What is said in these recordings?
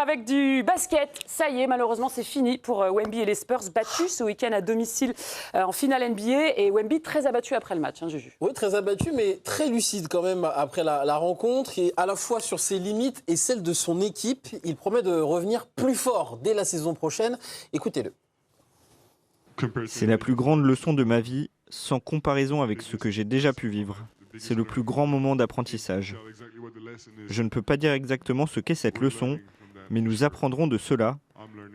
avec du basket. Ça y est, malheureusement, c'est fini pour Wemby et les Spurs, battus ce week-end à domicile en finale NBA. Et Wemby très abattu après le match, hein, Juju. Oui, très abattu, mais très lucide quand même après la rencontre. Et à la fois sur ses limites et celles de son équipe. Il promet de revenir plus fort dès la saison prochaine. Écoutez-le. C'est la plus grande leçon de ma vie, sans comparaison avec ce que j'ai déjà pu vivre. C'est le plus grand moment d'apprentissage. Je ne peux pas dire exactement ce qu'est cette leçon, mais nous apprendrons de cela.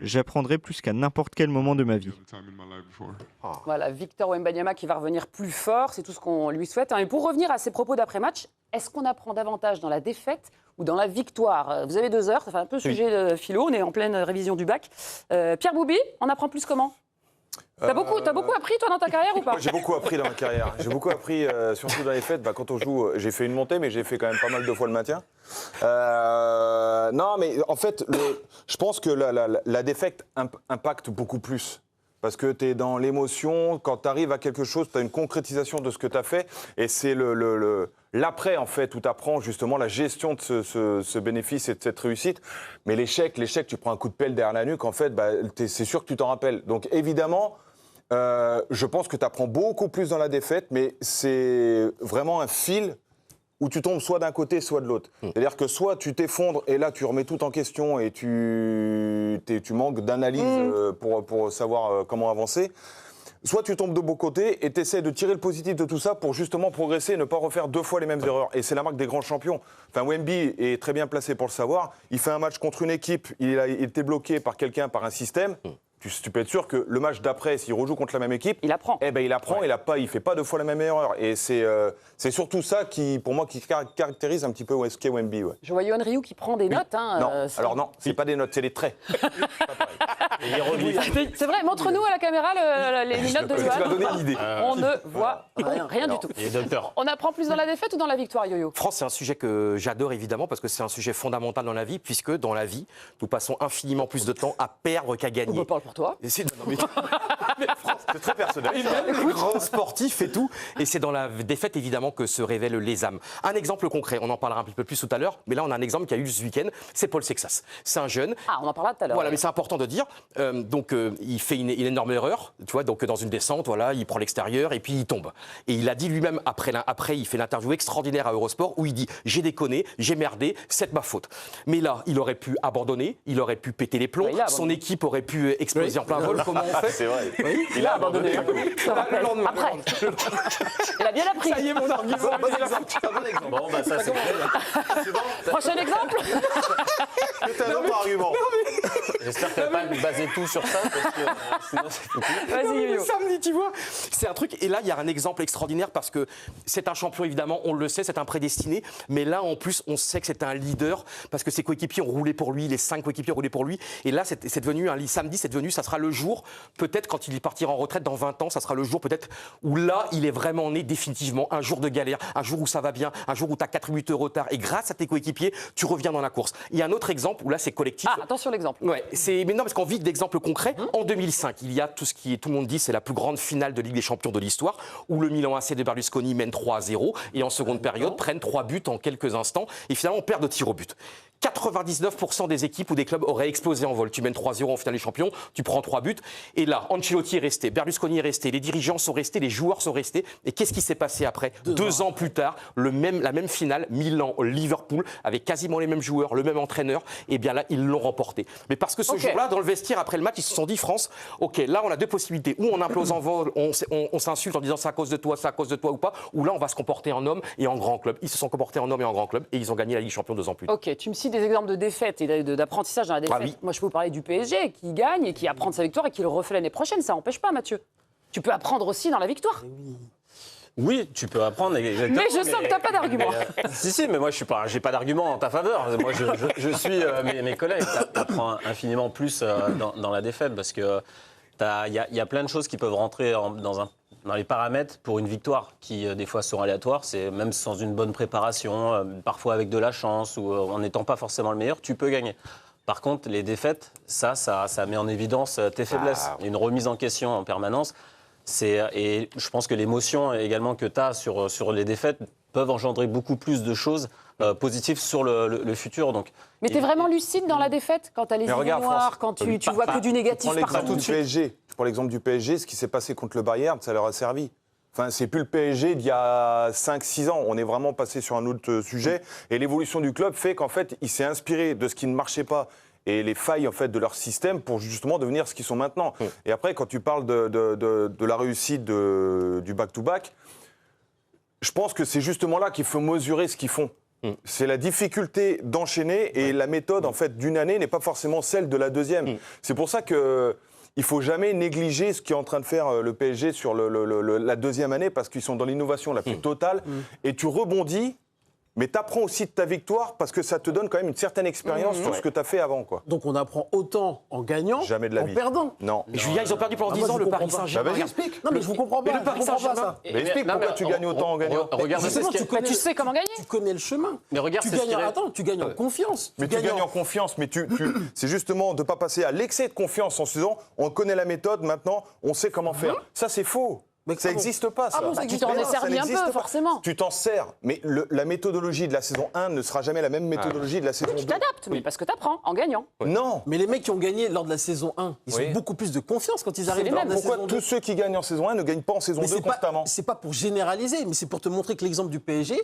J'apprendrai plus qu'à n'importe quel moment de ma vie. Voilà, Victor Wembanyama qui va revenir plus fort, c'est tout ce qu'on lui souhaite. Et pour revenir à ses propos d'après-match, est-ce qu'on apprend davantage dans la défaite ou dans la victoire? Vous avez 2 heures, ça fait un peu sujet de philo, on est en pleine révision du bac. Pierre Boubi, on apprend plus comment? T'as beaucoup appris, toi, dans ta carrière ou pas? J'ai beaucoup appris dans ma carrière. J'ai beaucoup appris, surtout dans les fêtes. Quand on joue, j'ai fait une montée, mais j'ai fait quand même pas mal de fois le maintien. Non, mais en fait, je pense que la défaite impacte beaucoup plus. Parce que tu es dans l'émotion, quand tu arrives à quelque chose, tu as une concrétisation de ce que tu as fait. Et c'est l'après, en fait, où tu apprends justement la gestion de ce bénéfice et de cette réussite. Mais l'échec, tu prends un coup de pelle derrière la nuque, en fait, c'est sûr que tu t'en rappelles. Donc évidemment, je pense que tu apprends beaucoup plus dans la défaite, mais c'est vraiment un fil où tu tombes soit d'un côté, soit de l'autre. C'est-à-dire que soit tu t'effondres et là tu remets tout en question et tu manques d'analyse pour savoir comment avancer. Soit tu tombes de bon côté et tu essaies de tirer le positif de tout ça pour justement progresser et ne pas refaire 2 fois les mêmes erreurs. Et c'est la marque des grands champions. Enfin, Wemby est très bien placé pour le savoir. Il fait un match contre une équipe, il était bloqué par quelqu'un, par un système. Tu peux être sûr que le match d'après, s'il rejoue contre la même équipe, il apprend. Il apprend, il fait pas 2 fois la même erreur. Et c'est surtout ça qui, pour moi, qui caractérise un petit peu ce qu'est Wemby. Ouais. Je vois Yohan Ryu qui prend des notes. Hein, non, alors non, c'est pas des notes, c'est des traits. C'est vrai, montre-nous à la caméra les notes de Tu m'as donné Yohan. l'idée. On ne voit rien du tout. On apprend plus dans la défaite ou dans la victoire, Yo-Yo? France, c'est un sujet que j'adore évidemment parce que c'est un sujet fondamental dans la vie, puisque dans la vie, nous passons infiniment plus de temps à perdre qu'à gagner. On me parle pour toi. C'est très personnel. Les grands sportifs et tout. Et c'est dans la défaite, évidemment, que se révèlent les âmes. Un exemple concret, on en parlera un petit peu plus tout à l'heure, mais là, on a un exemple qui a eu ce week-end, c'est Paul Sexas. C'est un jeune. Ah, on en parlera tout à l'heure. Voilà, mais c'est important de dire. Il fait une énorme erreur, tu vois, donc dans une descente, voilà, il prend l'extérieur et puis il tombe. Et il a dit lui-même, après, il fait l'interview extraordinaire à Eurosport où il dit « J'ai déconné, j'ai merdé, c'est de ma faute ». Mais là, il aurait pu abandonner, il aurait pu péter les plombs, son équipe aurait pu exploser en plein vol. Comment on fait? C'est vrai. Oui, il a abandonné. Après. Il a bien appris. Ça y est, mon argument. Bon, ça c'est Prochain exemple. C'est un autre argument. J'espère que tu vas pas baser tout sur ça, parce que sinon c'est foutu. Vas-y, Yo-Yo. Samedi, tu vois, c'est un truc. Et là, il y a un exemple extraordinaire parce que c'est un champion, évidemment, on le sait, c'est un prédestiné. Mais là, en plus, on sait que c'est un leader parce que ses coéquipiers ont roulé pour lui, les 5 coéquipiers ont roulé pour lui. Et là, c'est devenu samedi, ça sera le jour, peut-être quand il partira en retraite dans 20 ans, ça sera le jour peut-être où là, il est vraiment né définitivement. Un jour de galère, un jour où ça va bien, un jour où tu as 4 minutes de retard. Et grâce à tes coéquipiers, tu reviens dans la course. Il y a un autre exemple où là, c'est collectif. Ah, attention l'exemple. Ouais, mais non, parce qu'on vit d'exemples concrets. En 2005, il y a tout le monde dit, c'est la plus grande finale de Ligue des Champions de l'histoire, où le Milan AC de Berlusconi mène 3-0 et en seconde période prennent 3 buts en quelques instants et finalement on perd de tir au but. 99% des équipes ou des clubs auraient explosé en vol. Tu mènes 3-0 en finale des champions, tu prends 3 buts. Et là, Ancelotti est resté, Berlusconi est resté, les dirigeants sont restés, les joueurs sont restés. Et qu'est-ce qui s'est passé après? 2 ans plus tard, la même finale, Milan-Liverpool, avec quasiment les mêmes joueurs, le même entraîneur. Et bien là, ils l'ont remporté. Mais parce que ce jour-là, dans le vestiaire, après le match, ils se sont dit, France, OK, là, on a 2 possibilités. Ou on implose en vol, on s'insulte en disant c'est à cause de toi ou pas. Ou là, on va se comporter en homme et en grand club. Ils se sont comportés en homme et en grand club et ils ont gagné la Ligue des Champions 2 ans plus tard. OK, tu me cites des exemples de défaite et d'apprentissage dans la défaite. oui. Moi, je peux vous parler du PSG qui gagne et qui apprend de sa victoire et qui le refait l'année prochaine. Ça n'empêche pas, Mathieu. Tu peux apprendre aussi dans la victoire. Oui, tu peux apprendre exactement. Mais je sens que tu n'as pas d'argument. Si, mais moi, j'ai pas d'argument en ta faveur. Moi, je suis mes collègues. Tu apprends infiniment plus dans la défaite parce que il y a plein de choses qui peuvent rentrer dans les paramètres pour une victoire qui, des fois, sont aléatoires. C'est même sans une bonne préparation, parfois avec de la chance ou en n'étant pas forcément le meilleur, tu peux gagner. Par contre, les défaites, ça met en évidence tes faiblesses. Une remise en question en permanence. Et je pense que l'émotion également que tu as sur les défaites peuvent engendrer beaucoup plus de choses positif sur le futur. Donc, Mais t'es vraiment lucide dans la défaite quand t'as les idées regarde, noires, quand tu vois que du négatif partout. Je prends l'exemple du PSG, ce qui s'est passé contre le Bayern, ça leur a servi. Enfin, c'est plus le PSG d'il y a 5-6 ans. On est vraiment passé sur un autre sujet. Et l'évolution du club fait qu'en fait, il s'est inspiré de ce qui ne marchait pas et les failles en fait de leur système pour justement devenir ce qu'ils sont maintenant. Et après, quand tu parles de la réussite du back-to-back, je pense que c'est justement là qu'il faut mesurer ce qu'ils font. C'est la difficulté d'enchaîner et la méthode en fait d'une année n'est pas forcément celle de la deuxième. C'est pour ça que il faut jamais négliger ce qu'est en train de faire le PSG sur la deuxième année parce qu'ils sont dans l'innovation la plus totale et tu rebondis. Mais tu apprends aussi de ta victoire parce que ça te donne quand même une certaine expérience sur ce que tu as fait avant. Quoi. Donc on apprend autant en gagnant Jamais de la vie. qu'en perdant. Non. Mais Julien, ils ont perdu pendant 10 ans, je le comprends Paris pas. Saint-Germain. Bah, vas-y, explique. Non mais je vous comprends pas. Mais le Paris je comprends pas Saint-Germain, ça. Mais explique pourquoi tu gagnes autant en gagnant. Regarde, Justement, Tu sais comment gagner. Tu connais le chemin. Mais regarde, tu c'est ce gagnes, qu'il est- attends, tu gagnes en confiance. Mais tu gagnes en confiance, mais c'est justement de ne pas passer à l'excès de confiance en se disant on connaît la méthode, maintenant on sait comment faire. Ça c'est faux. Mais Ça n'existe pas, ça. Ah bon, ça Tu existe t'en pas. es servi un peu, forcément. Tu t'en sers, mais la méthodologie de la saison 1 ne sera jamais la même méthodologie de la saison 2. Tu t'adaptes, mais parce que t'apprends en gagnant. Non. Mais les mecs qui ont gagné lors de la saison 1, ils ont beaucoup plus de confiance quand ils arrivent les lors mêmes. de la Pourquoi saison 2. tous ceux qui gagnent en saison 1 ne gagnent pas en saison Mais 2 constamment c'est pas pour généraliser, mais c'est pour te montrer que l'exemple du PSG,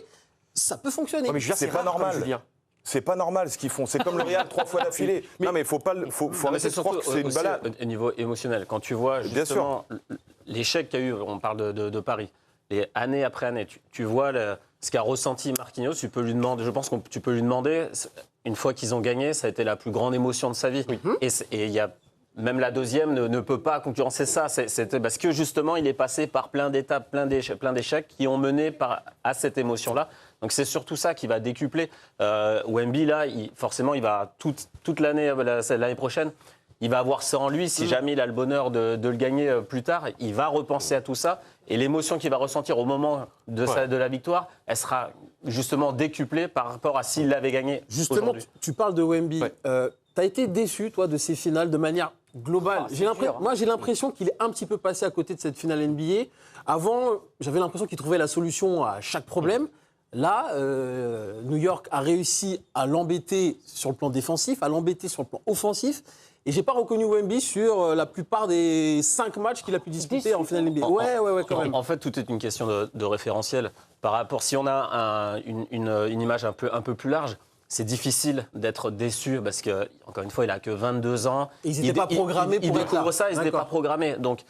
ça peut fonctionner. Ouais, mais Julien, C'est pas rare, comme normal. Julien. C'est pas normal ce qu'ils font. C'est comme le Real 3 fois d'affilée. Non mais faut Non, mais arrêter de croire que c'est une aussi balade. au niveau émotionnel. Quand tu vois Bien justement l'échec qu'il y a eu, on parle de Paris, et année après année, tu vois ce qu'a ressenti Marquinhos, tu peux lui demander, je pense que tu peux lui demander, une fois qu'ils ont gagné, ça a été la plus grande émotion de sa vie. Et il y a même la deuxième ne peut pas concurrencer ça. C'était parce que justement, il est passé par plein d'étapes, plein d'échecs qui ont mené à cette émotion-là. Donc c'est surtout ça qui va décupler. Wemby, là, forcément, il va toute l'année prochaine, il va avoir ça en lui. Si jamais il a le bonheur de le gagner plus tard, il va repenser à tout ça. Et l'émotion qu'il va ressentir au moment de la victoire, elle sera justement décuplée par rapport à s'il l'avait gagné. Justement, tu parles de Wemby. Ouais. Tu as été déçu, toi, de ces finales de manière globale. Moi, j'ai l'impression qu'il est un petit peu passé à côté de cette finale NBA. Avant, j'avais l'impression qu'il trouvait la solution à chaque problème. Là, New York a réussi à l'embêter sur le plan défensif, à l'embêter sur le plan offensif. Et j'ai pas reconnu Wemby sur la plupart des 5 matchs qu'il a pu disputer en finale NBA. Ouais, quand même. En fait, tout est une question de référentiel. Par rapport, si on a une image un peu plus large, c'est difficile d'être déçu parce que, encore une fois, il a que 22 ans. Et ils n'étaient pas programmés pour il être là. découvre ça, ils n'étaient pas D'accord. programmés. Donc,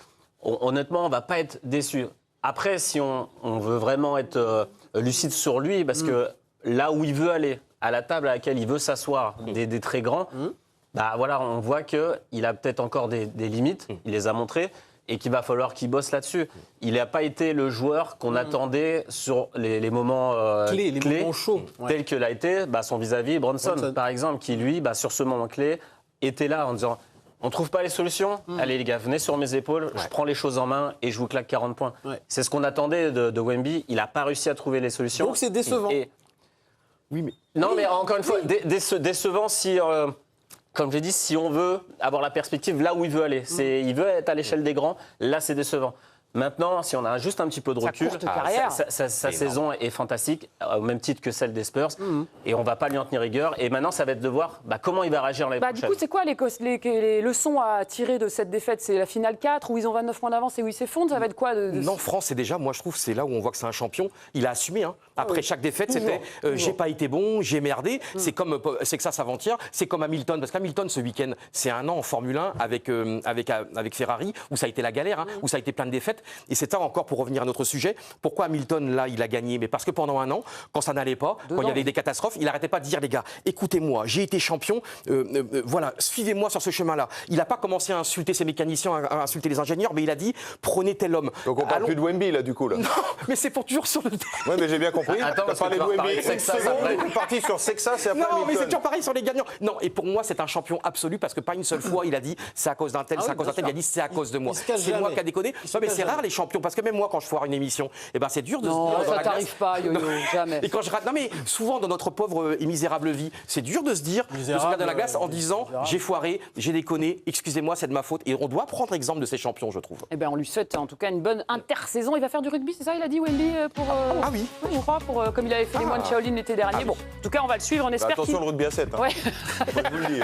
honnêtement, on va pas être déçu. Après, si on veut vraiment être lucide sur lui, parce que là où il veut aller, à la table à laquelle il veut s'asseoir, des très grands, bah voilà, on voit qu'il a peut-être encore des limites, il les a montrées, et qu'il va falloir qu'il bosse là-dessus. Il n'a pas été le joueur qu'on attendait sur les moments Clés, les moments chauds. Ouais. tel que l'a été son vis-à-vis Bronson, par exemple, qui lui, sur ce moment clé, était là en disant on ne trouve pas les solutions, allez les gars, venez sur mes épaules, je prends les choses en main et je vous claque 40 points. Ouais. C'est ce qu'on attendait de Wemby, il n'a pas réussi à trouver les solutions. Donc c'est décevant. Non, mais encore une fois, décevant si... comme j'ai dit, si on veut avoir la perspective là où il veut aller, il veut être à l'échelle des grands, là c'est décevant. Maintenant, si on a juste un petit peu de Sa recul, courte carrière. sa saison est fantastique, au même titre que celle des Spurs, et on ne va pas lui en tenir rigueur. Et maintenant, ça va être de voir comment il va réagir l'année Du prochaine. coup, c'est quoi les leçons à tirer de cette défaite? C'est la finale 4 où ils ont 29 points d'avance et où ils s'effondrent? Ça va être quoi Non, France, c'est déjà, moi je trouve, c'est là où on voit que c'est un champion. Il a assumé. Après chaque défaite, c'était j'ai pas été bon, j'ai merdé. C'est que ça avant-hier. C'est comme Hamilton, parce qu'Hamilton ce week-end, c'est un an en Formule 1 avec Ferrari où ça a été la galère, où ça a été plein de défaites. Et c'est ça encore pour revenir à notre sujet. Pourquoi Hamilton là, il a gagné? Mais parce que pendant un an, quand ça n'allait pas, quand il y avait des catastrophes, il n'arrêtait pas de dire les gars, écoutez-moi, j'ai été champion. Voilà, suivez-moi sur ce chemin-là. Il n'a pas commencé à insulter ses mécaniciens, à insulter les ingénieurs, mais il a dit prenez tel homme. Donc on parle plus de Wemby là du coup là. Non, mais c'est pour toujours sur le. Oui, mais j'ai bien compris. Attends, T'as parce parlé que de tu vas Wemby parler de une Sexas seconde, après. on est parti sur Sexas et après Non, mais Hamilton. c'est toujours pareil sur les gagnants. Non, et pour moi, c'est un champion absolu parce que pas une seule fois il a dit c'est à cause d'un tel, c'est à cause d'un tel. Il a dit c'est à cause de moi. Il se cache C'est moi jamais. qui a déconné. Il se Non, mais cache c'est rare rare les champions, parce que même moi, quand je foire une émission, eh ben, c'est dur de se Non, dire. dans ça la t'arrive glace- pas, Yo-Yo, jamais. Et quand je rate, non mais souvent dans notre pauvre et misérable vie, c'est dur de se dire, de se Misérable, regarder dans la glace en disant misérable. j'ai foiré, j'ai déconné, excusez-moi, c'est de ma faute. Et on doit prendre exemple de ces champions, je trouve. Eh ben, on lui souhaite en tout cas une bonne intersaison. Il va faire du rugby, c'est ça, il a dit, Wendy, pour. Ah oui. Je crois, comme il avait fait les moines Shaolin l'été dernier. Ah Bon, oui. en tout cas, on va le suivre, on espère Attention qu'il. le rugby à 7. Ouais. Je vous le dis.